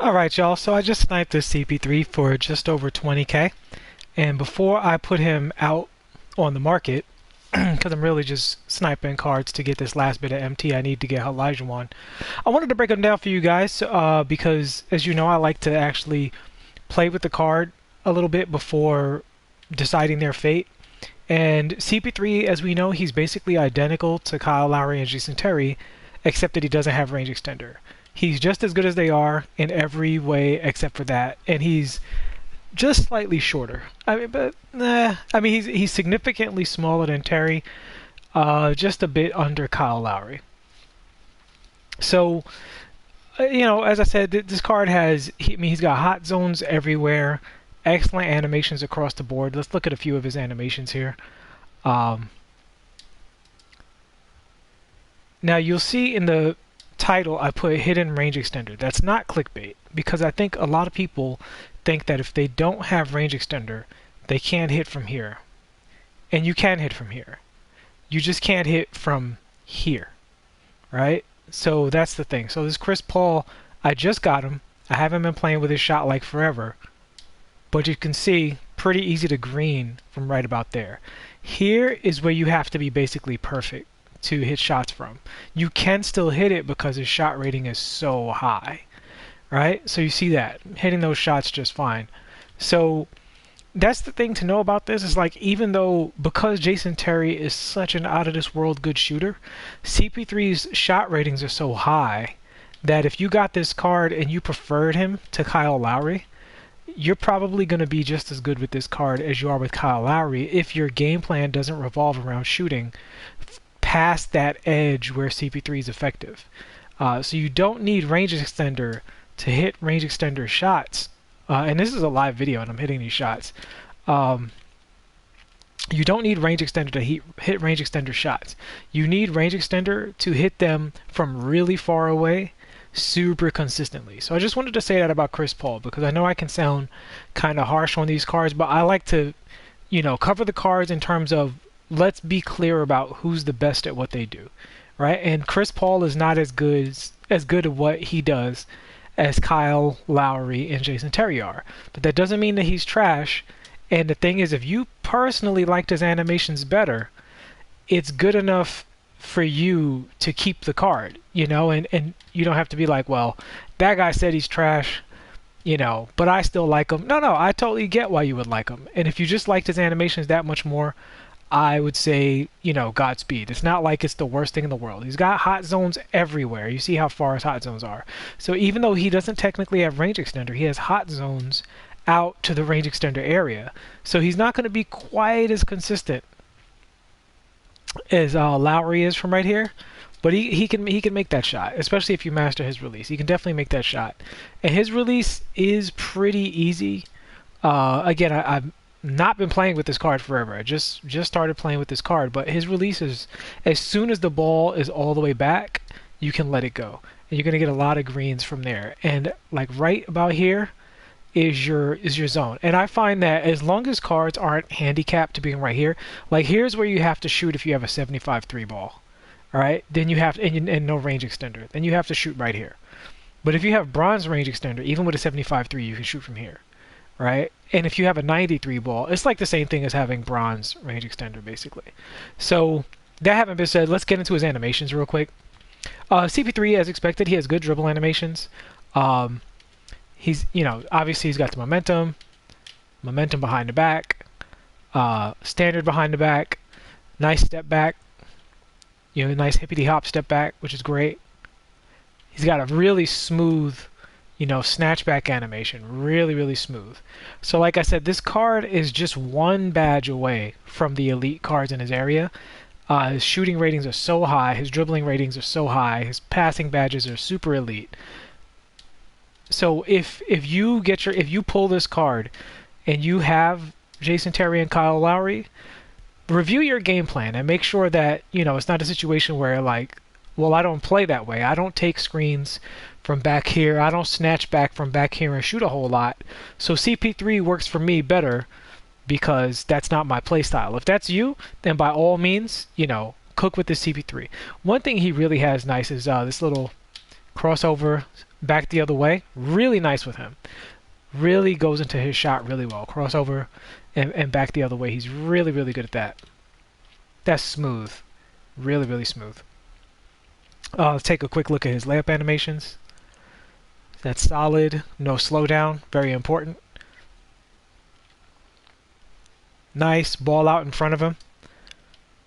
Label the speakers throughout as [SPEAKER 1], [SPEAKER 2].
[SPEAKER 1] Alright y'all, so I just sniped this CP3 for just over 20k, and before I put him out on the market, because I'm really just sniping cards to get this last bit of MT I need to get Elijah, I wanted to break them down for you guys, because as you know I like to actually play with the card a little bit before deciding their fate. And CP3, as we know, he's basically identical to Kyle Lowry and Jason Terry, except that he doesn't have range extender. He's just as good as they are in every way except for that, and he's just slightly shorter. He's significantly smaller than Terry, just a bit under Kyle Lowry. So, as I said, this card he's got hot zones everywhere, excellent animations across the board. Let's look at a few of his animations here. Now you'll see in the title I put hidden range extender. That's not clickbait, because I think a lot of people think that if they don't have range extender they can't hit from here, and you can hit from here, you just can't hit from here, right? So that's the thing. So this Chris Paul, I just got him. I haven't been playing with his shot like forever, but you can see pretty easy to green from right about there. Here is where you have to be basically perfect to hit shots from. You can still hit it because his shot rating is so high, right? So you see that hitting those shots just fine. So that's the thing to know about this, is like, even though, because Jason Terry is such an out of this world good shooter, CP3's shot ratings are so high that if you got this card and you preferred him to Kyle Lowry, you're probably going to be just as good with this card as you are with Kyle Lowry if your game plan doesn't revolve around shooting past that edge where CP3 is effective. So you don't need range extender to hit range extender shots. And this is a live video and I'm hitting these shots. You don't need range extender to hit range extender shots. You need range extender to hit them from really far away super consistently. So I just wanted to say that about Chris Paul, because I know I can sound kind of harsh on these cards, but I like to, cover the cards in terms of, let's be clear about who's the best at what they do, right? And Chris Paul is not as good at what he does as Kyle Lowry and Jason Terry are. But that doesn't mean that he's trash. And the thing is, if you personally liked his animations better, it's good enough for you to keep the card, and you don't have to be like, well, that guy said he's trash, but I still like him. No, I totally get why you would like him. And if you just liked his animations that much more, I would say, Godspeed. It's not like it's the worst thing in the world. He's got hot zones everywhere. You see how far his hot zones are. So even though he doesn't technically have range extender, he has hot zones out to the range extender area. So he's not going to be quite as consistent as Lowry is from right here. But he can make that shot, especially if you master his release. He can definitely make that shot. And his release is pretty easy. Again, I've not been playing with this card forever. I just started playing with this card, but his release is, as soon as the ball is all the way back, you can let it go, and you're gonna get a lot of greens from there. And like right about here is your zone. And I find that as long as cards aren't handicapped to being right here, like here's where you have to shoot if you have a 75-3 ball, all right? Then you have to, and no range extender, then you have to shoot right here. But if you have bronze range extender, even with a 75-3, you can shoot from here, right? And if you have a 93 ball, it's like the same thing as having bronze range extender, basically. So that having been said, let's get into his animations real quick. CP3, as expected, he has good dribble animations. He's, obviously he's got the momentum behind the back, standard behind the back, nice step back, nice hippity hop step back, which is great. He's got a really smooth, snatchback animation, really smooth. So like I said, this card is just one badge away from the elite cards in his area. His shooting ratings are so high, his dribbling ratings are so high, his passing badges are super elite. So if you pull this card and you have Jason Terry and Kyle Lowry, review your game plan and make sure that it's not a situation where like, well, I don't play that way. I don't take screens from back here. I don't snatch back from back here and shoot a whole lot. So CP3 works for me better because that's not my play style. If that's you, then by all means, cook with this CP3. One thing he really has nice is this little crossover back the other way. Really nice with him. Really goes into his shot really well. Crossover and back the other way. He's really, really good at that. That's smooth. Really, really smooth. Let's take a quick look at his layup animations. That's solid. No slowdown. Very important. Nice. Ball out in front of him.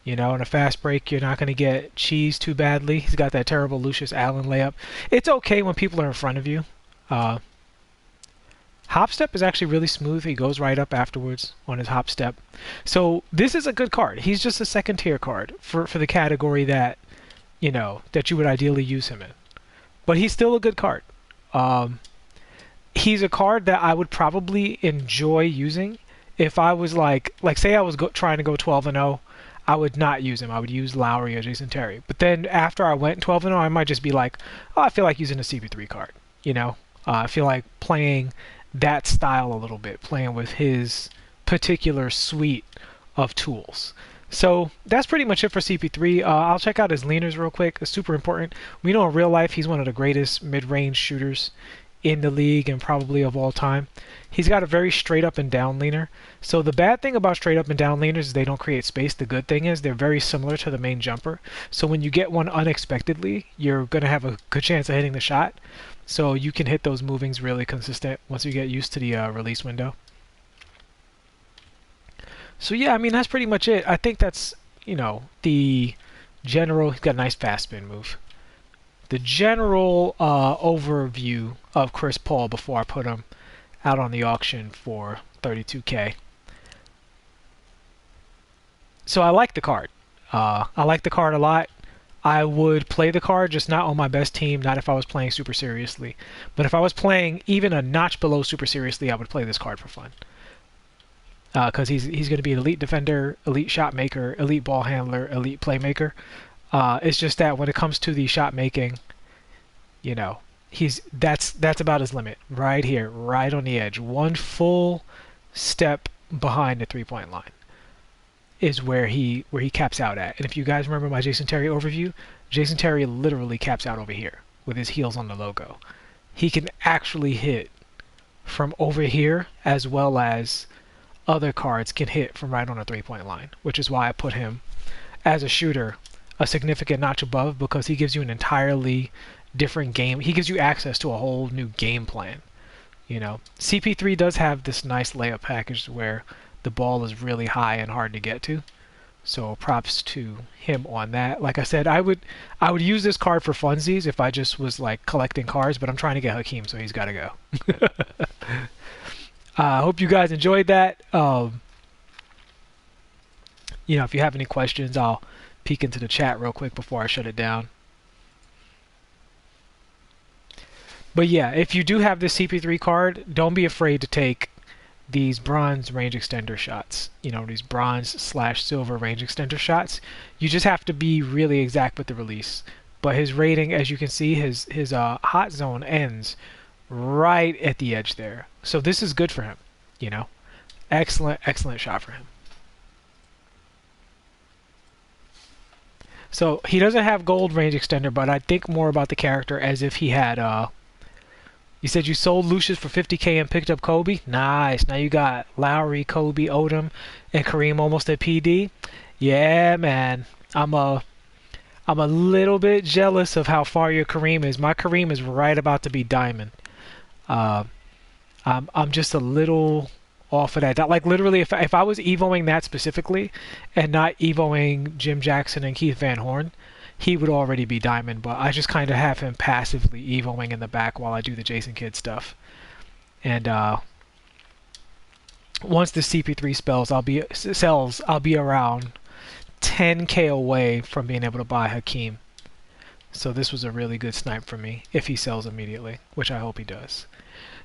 [SPEAKER 1] You know, in a fast break, you're not going to get cheesed too badly. He's got that terrible Lucius Allen layup. It's okay when people are in front of you. Hop step is actually really smooth. He goes right up afterwards on his hop step. So this is a good card. He's just a second tier card for the category that, you know, that you would ideally use him in. But he's still a good card. He's a card that I would probably enjoy using if I was like say I was trying to go 12-0. I would not use him. I would use Lowry or Jason Terry. But then after I went 12-0, I might just be like, oh, I feel like using a CP3 card. You know, I feel like playing that style a little bit, playing with his particular suite of tools. So that's pretty much it for CP3. I'll check out his leaners real quick. It's super important. We know in real life he's one of the greatest mid-range shooters in the league and probably of all time. He's got a very straight up and down leaner. So the bad thing about straight up and down leaners is they don't create space. The good thing is they're very similar to the main jumper. So when you get one unexpectedly, you're going to have a good chance of hitting the shot. So you can hit those movings really consistent once you get used to the release window. So yeah, I mean, that's pretty much it. I think that's, you know, the general. He's got a nice fast spin move. The general overview of Chris Paul before I put him out on the auction for 32K. So I like the card. I like the card a lot. I would play the card, just not on my best team, not if I was playing super seriously. But if I was playing even a notch below super seriously, I would play this card for fun. Because he's going to be an elite defender, elite shot maker, elite ball handler, elite playmaker. It's just that when it comes to the shot making, you know, that's about his limit right here, right on the edge. One full step behind the three-point line is where he caps out at. And if you guys remember my Jason Terry overview, Jason Terry literally caps out over here with his heels on the logo. He can actually hit from over here as well as other cards can hit from right on a three-point line, which is why I put him as a shooter a significant notch above, because he gives you an entirely different game. He gives you access to a whole new game plan. You know, CP3 does have this nice layup package where the ball is really high and hard to get to. So props to him on that. Like I said, I would use this card for funsies if I just was like collecting cards, but I'm trying to get Hakeem, so he's got to go. I hope you guys enjoyed that. You know, if you have any questions, I'll peek into the chat real quick before I shut it down. But yeah, if you do have this CP3 card, don't be afraid to take these bronze range extender shots. You know, these bronze/silver range extender shots. You just have to be really exact with the release. But his rating, as you can see, his hot zone ends right at the edge there. So this is good for him. You know, excellent shot for him. So he doesn't have gold range extender, but I think more about the character as if he had you said you sold Lucius for 50K and picked up Kobe? Nice. Now you got Lowry, Kobe, Odom, and Kareem almost at PD. Yeah, man. I'm a little bit jealous of how far your Kareem is. My Kareem is right about to be diamond. I'm just a little off of that. Like literally, if I was evoing that specifically and not evoing Jim Jackson and Keith Van Horn, he would already be diamond, but I just kind of have him passively evoing in the back while I do the Jason Kidd stuff. And once the CP3 sells, I'll be around 10K away from being able to buy Hakeem. So this was a really good snipe for me if he sells immediately, which I hope he does.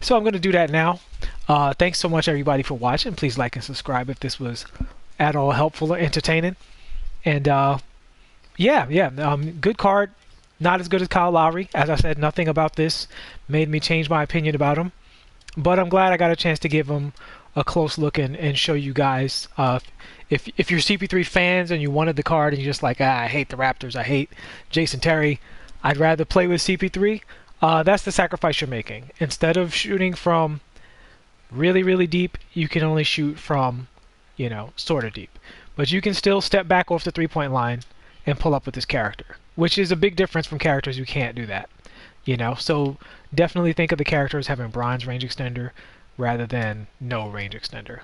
[SPEAKER 1] So I'm going to do that now. Thanks so much, everybody, for watching. Please like and subscribe if this was at all helpful or entertaining. And good card. Not as good as Kyle Lowry. As I said, nothing about this made me change my opinion about him. But I'm glad I got a chance to give him a close look and show you guys. If you're CP3 fans and you wanted the card and you're just like, I hate the Raptors, I hate Jason Terry, I'd rather play with CP3. That's the sacrifice you're making. Instead of shooting from really, really deep, you can only shoot from, sort of deep. But you can still step back off the three-point line and pull up with this character, which is a big difference from characters who can't do that. So definitely think of the character as having bronze range extender rather than no range extender.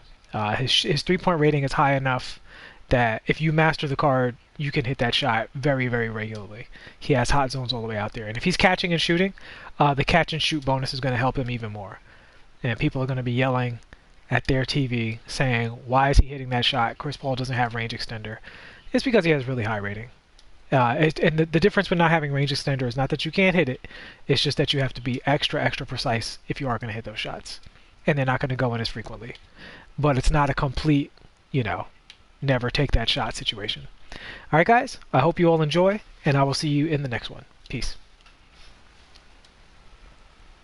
[SPEAKER 1] His three-point rating is high enough that if you master the card, you can hit that shot very, very regularly. He has hot zones all the way out there. And if he's catching and shooting, the catch and shoot bonus is going to help him even more. And people are going to be yelling at their TV saying, why is he hitting that shot? Chris Paul doesn't have range extender. It's because he has really high rating. And the difference with not having range extender is not that you can't hit it. It's just that you have to be extra, extra precise if you are going to hit those shots. And they're not going to go in as frequently. But it's not a complete, never take that shot situation. All right, guys, I hope you all enjoy, and I will see you in the next one. Peace.